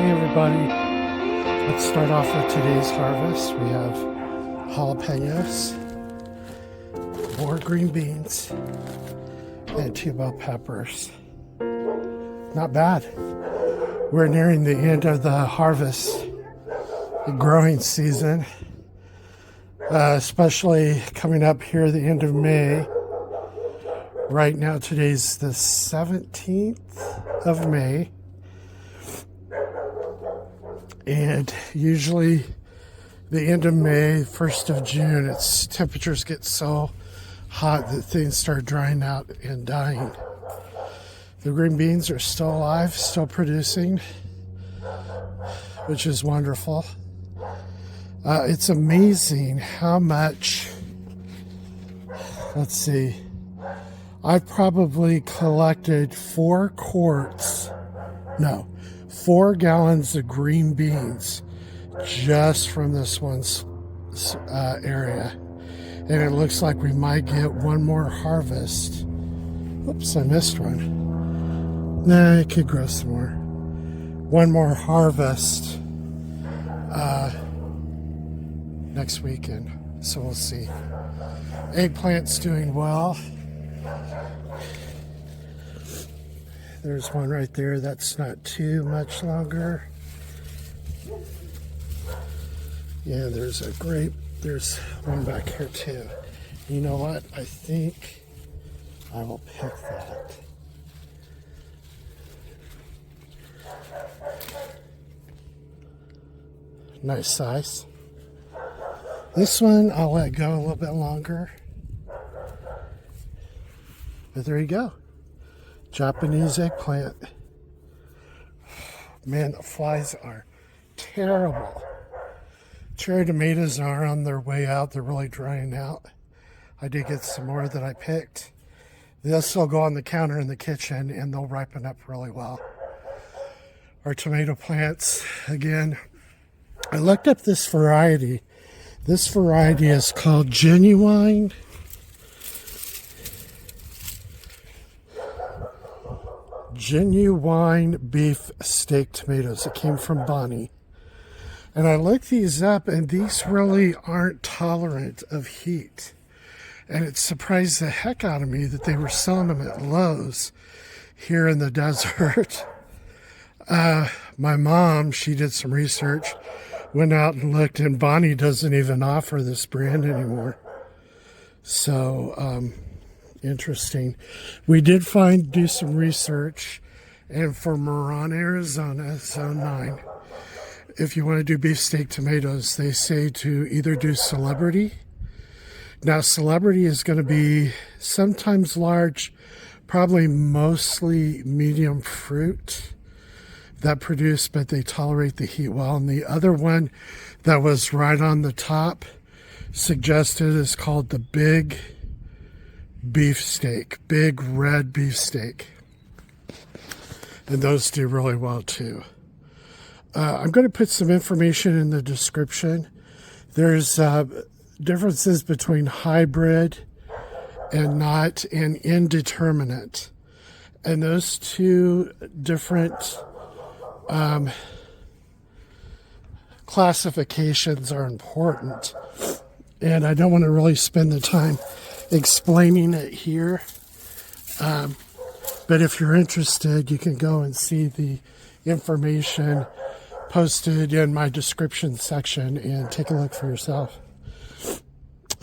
Hey everybody, let's start off with today's harvest. We have jalapenos, more green beans, and 2 bell peppers. Not bad. We're nearing the end of the harvest, the growing season, especially coming up here at the end of May. Right now, today's the 17th of May. And usually the end of May, 1st of June, temperatures get so hot that things start drying out and dying. The green beans are still alive, still producing, which is wonderful. It's amazing how much, let's see, I've probably collected 4 gallons of green beans just from this one area. And it looks like we might get one more harvest. Oops, I missed one. Nah, it could grow some more. One more harvest next weekend. So we'll see. Eggplant's doing well. There's one right there that's not too much longer. Yeah, there's a grape. There's one back here too. You know what? I think I will pick that. Nice size. This one I'll let go a little bit longer. But there you go. Japanese eggplant. Man, the flies are terrible. Cherry tomatoes are on their way out. They're really drying out. I did get some more that I picked. This will go on the counter in the kitchen and they'll ripen up really well. Our tomato plants, again, I looked up this variety. This variety is called Genuine. Genuine beef steak tomatoes. It came from Bonnie. And I looked these up, and these really aren't tolerant of heat. And it surprised the heck out of me that they were selling them at Lowe's here in the desert. My mom, she did some research, went out and looked, and Bonnie doesn't even offer this brand anymore. So, interesting. We did do some research, and for Marana, Arizona, Zone 9, if you want to do beefsteak tomatoes, they say to either do Celebrity. Now, Celebrity is going to be sometimes large, probably mostly medium fruit that produce, but they tolerate the heat well. And the other one that was right on the top suggested is called the Big Beefsteak, Big Red Beefsteak. And those do really well too. I'm going to put some information in the description. There's differences between hybrid and not, and indeterminate. And those two different classifications are important. And I don't want to really spend the time explaining it here. But if you're interested, you can go and see the information posted in my description section and take a look for yourself.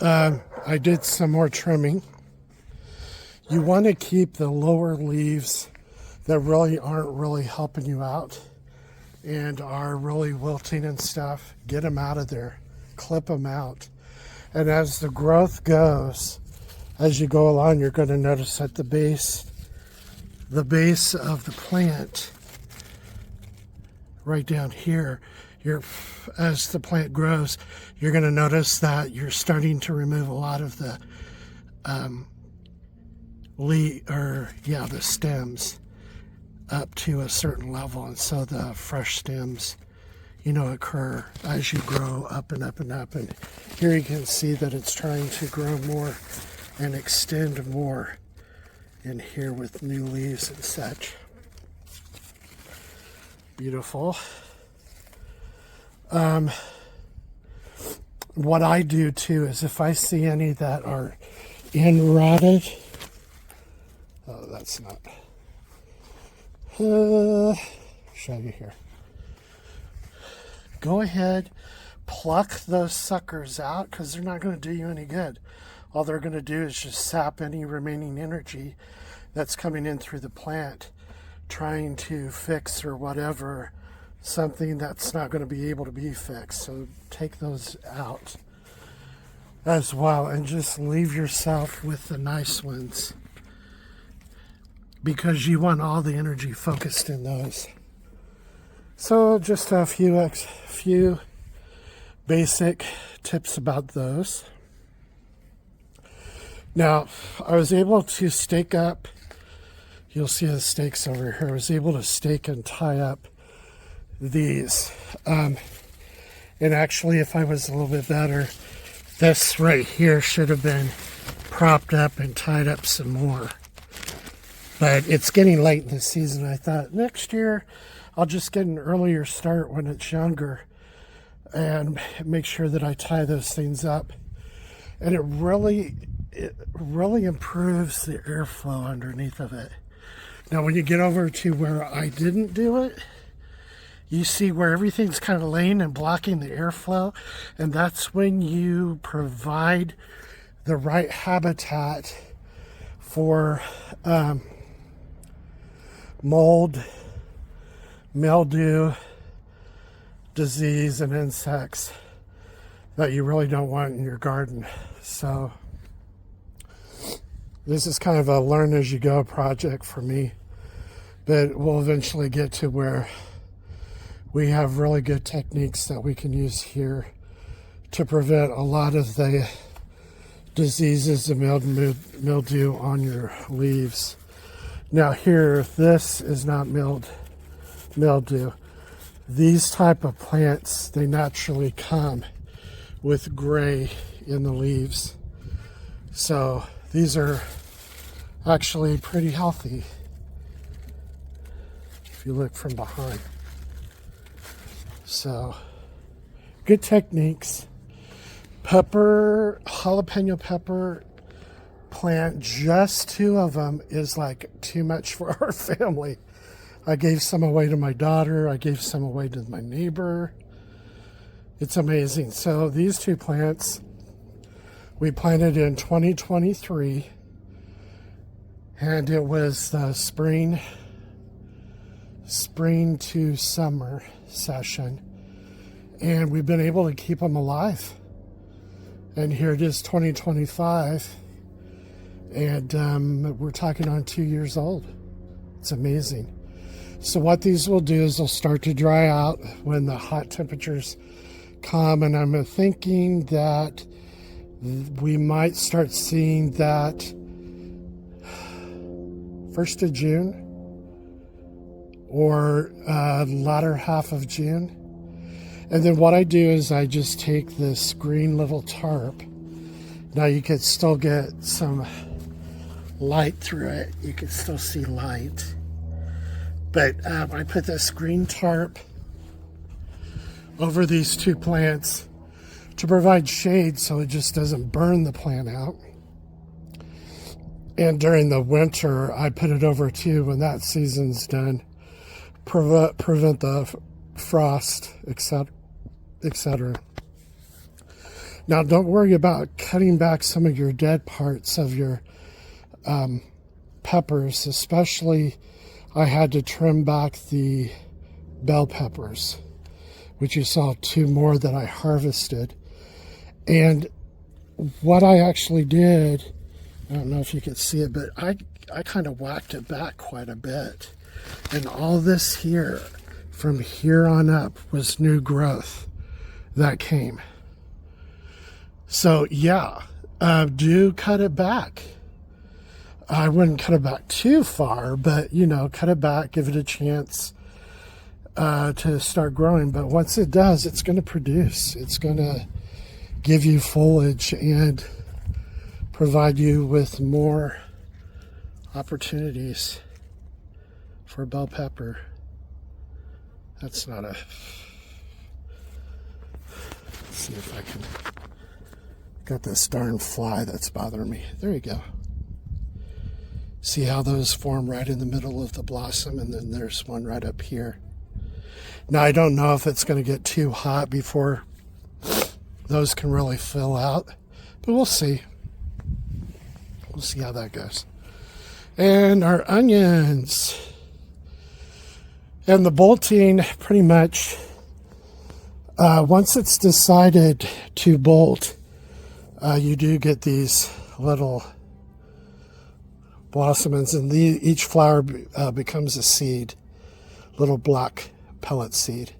I did some more trimming. You want to keep the lower leaves that really aren't really helping you out and are really wilting and stuff. Get them out of there. Clip them out. And as the growth goes, as you go along, you're going to notice at the base of the plant, right down here, as the plant grows, you're going to notice that you're starting to remove a lot of the the stems up to a certain level, and so the fresh stems, occur as you grow up and up and up. And here you can see that it's trying to grow more and extend more in here with new leaves and such. Beautiful. What I do too is if I see any that are in-rotted, oh, that's not, show you here. Go ahead, pluck those suckers out because they're not going to do you any good. All they're going to do is just sap any remaining energy that's coming in through the plant, trying to fix or whatever something that's not going to be able to be fixed. So take those out as well and just leave yourself with the nice ones because you want all the energy focused in those. So just a few basic tips about those. Now, I was able to stake up, you'll see the stakes over here. I was able to stake and tie up these. And actually, if I was a little bit better, this right here should have been propped up and tied up some more. But it's getting late in the season. I thought next year I'll just get an earlier start when it's younger and make sure that I tie those things up. And it really improves the airflow underneath of it. Now, when you get over to where I didn't do it, you see where everything's kind of laying and blocking the airflow, and that's when you provide the right habitat for mold, mildew, disease, and insects that you really don't want in your garden. So this is kind of a learn as you go project for me, but we'll eventually get to where we have really good techniques that we can use here to prevent a lot of the diseases and mildew on your leaves. Now here, this is not mildew. These type of plants, they naturally come with gray in the leaves. So these are actually pretty healthy if you look from behind. So good techniques. Pepper, jalapeno pepper plant, just 2 of them is like too much for our family. I gave some away to my daughter. I gave some away to my neighbor. It's amazing. So these 2 plants we planted in 2023, and it was the spring to summer session, and we've been able to keep them alive. And here it is, 2025, and we're talking on 2 years old. It's amazing. So what these will do is they'll start to dry out when the hot temperatures come, and I'm thinking that we might start seeing that 1st of June or latter half of June. And then what I do is I just take this green little tarp. Now you can still get some light through it. You can still see light. But I put this green tarp over these 2 plants to provide shade so it just doesn't burn the plant out. And during the winter, I put it over too when that season's done. Prevent the frost, etc. Now, don't worry about cutting back some of your dead parts of your peppers, especially I had to trim back the bell peppers, which you saw 2 more that I harvested. And what I actually did, I don't know if you can see it, but I kind of whacked it back quite a bit. And all this here, from here on up, was new growth that came. So yeah, do cut it back. I wouldn't cut it back too far, but cut it back, give it a chance to start growing. But once it does, it's going to produce. It's going to give you foliage and provide you with more opportunities for bell pepper. That's not a... Let's see if I can... Got this darn fly that's bothering me. There you go. See how those form right in the middle of the blossom, and then there's one right up here. Now, I don't know if it's going to get too hot before those can really fill out, but we'll see. We'll see how that goes. And our onions. And the bolting, pretty much, once it's decided to bolt, you do get these little blossoms, and each flower becomes a seed, little black pellet seed.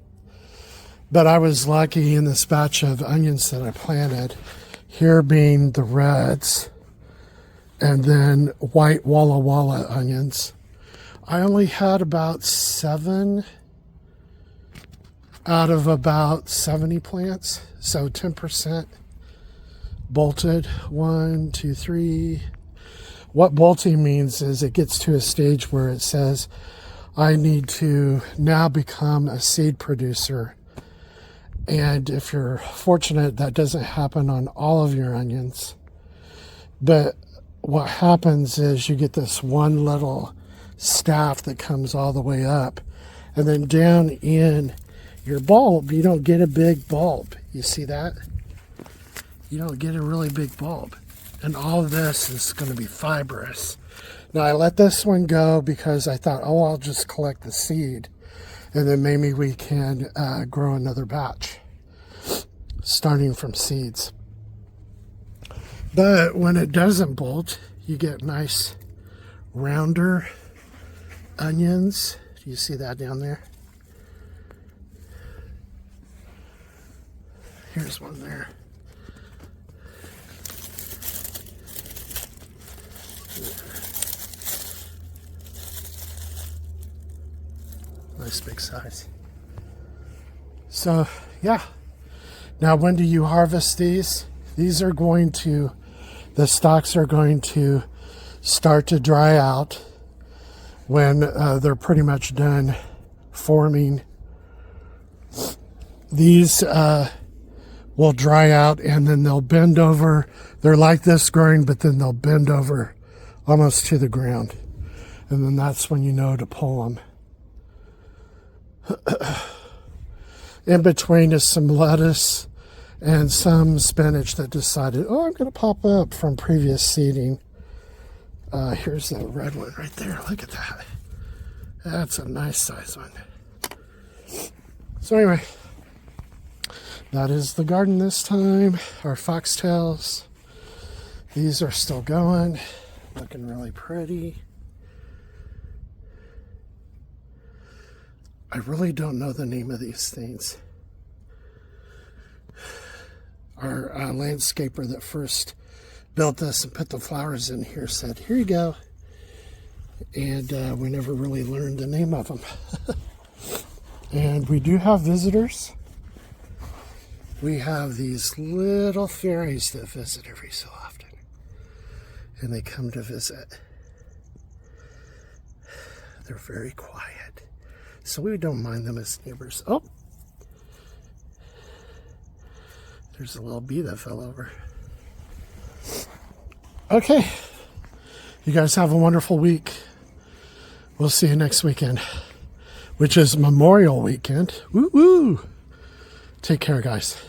But I was lucky in this batch of onions that I planted, here being the reds, and then white Walla Walla onions. I only had about 7 out of about 70 plants, so 10% bolted. 1, 2, 3. What bolting means is it gets to a stage where it says, I need to now become a seed producer. And if you're fortunate, that doesn't happen on all of your onions. But what happens is you get this one little staff that comes all the way up. And then down in your bulb, you don't get a big bulb. You see that? You don't get a really big bulb. And all of this is going to be fibrous. Now, I let this one go because I thought, oh, I'll just collect the seed. And then maybe we can grow another batch, starting from seeds. But when it doesn't bolt, you get nice, rounder onions. Do you see that down there? Here's one there. Nice big size. So, yeah. Now, when do you harvest these? These are going to, the stalks are going to start to dry out when they're pretty much done forming. These will dry out, and then they'll bend over. They're like this growing, but then they'll bend over almost to the ground. And then that's when you know to pull them. In between is some lettuce and some spinach that decided, oh, I'm going to pop up from previous seeding. Here's that red one right there. Look at that. That's a nice size one. So anyway, that is the garden this time. Our foxtails. These are still going. Looking really pretty. I really don't know the name of these things. Our landscaper that first built this and put the flowers in here said, here you go. And we never really learned the name of them. And we do have visitors. We have these little fairies that visit every so often. And they come to visit. They're very quiet. So we don't mind them as neighbors. Oh! There's a little bee that fell over. Okay. You guys have a wonderful week. We'll see you next weekend, which is Memorial Weekend. Woo woo! Take care, guys.